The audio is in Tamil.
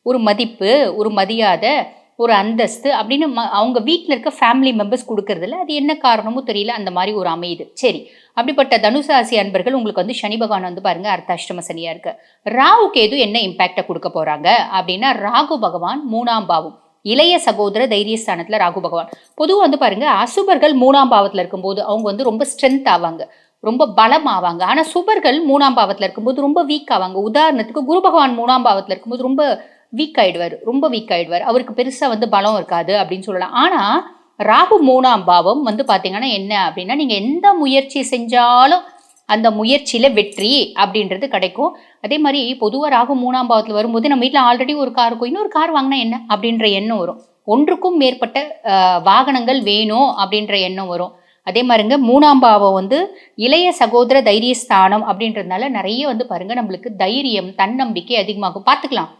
ஒரு மதிப்பு, ஒரு மரியாதை, ஒரு அந்தஸ்து அப்படின்னு அவங்க வீட்டில் இருக்க ஃபேமிலி மெம்பர்ஸ் கொடுக்கறதில்ல. அது என்ன காரணமோ தெரியல, அந்த மாதிரி ஒரு அமையுது. சரி, அப்படிப்பட்ட தனுசு ராசி அன்பர்கள் உங்களுக்கு வந்து சனி பகவான் வந்து பாருங்க அர்த்தாஷ்டம சனியா இருக்கு. ராகு கேது என்ன இம்பாக்டை கொடுக்க போறாங்க அப்படின்னா, ராகு பகவான் 3ஆம் பாவம், இளைய சகோதர தைரியஸ்தானத்துல ராகு பகவான். பொதுவாக வந்து பாருங்க, அசுபர்கள் 3ஆம் பாவத்துல இருக்கும்போது அவங்க வந்து ரொம்ப ஸ்ட்ரென்த் ஆவாங்க, ரொம்ப பலம் ஆவாங்க. ஆனா சுபர்கள் 3ஆம் பாவத்துல இருக்கும்போது ரொம்ப வீக் ஆவாங்க. உதாரணத்துக்கு குரு பகவான் 3ஆம் பாவத்துல இருக்கும்போது ரொம்ப வீக் ஆயிடுவார், ரொம்ப வீக் ஆயிடுவார். அவருக்கு பெருசா வந்து பலம் இருக்காது அப்படின்னு சொல்லலாம். ஆனா ராகு 3ஆம் பாவம் வந்து பாத்தீங்கன்னா என்ன அப்படின்னா, நீங்க எந்த முயற்சி செஞ்சாலும் அந்த முயற்சியில வெற்றி அப்படின்றது கிடைக்கும். அதே மாதிரி பொதுவாக ராகு 3ஆம் பாவத்துல வரும்போது நம்ம வீட்டில் ஆல்ரெடி ஒரு கார் இருக்கும், இன்னொரு கார் வாங்கினா என்ன அப்படின்ற எண்ணம் வரும். ஒன்றுக்கும் மேற்பட்ட வாகனங்கள் வேணும் அப்படின்ற எண்ணம் வரும். அதே மாதிரிங்க 3ஆம் பாவம் வந்து இளைய சகோதர தைரியஸ்தானம் அப்படின்றதுனால நிறைய வந்து பாருங்க நம்மளுக்கு தைரியம், தன்னம்பிக்கை அதிகமாகும். பார்த்துக்கலாம்,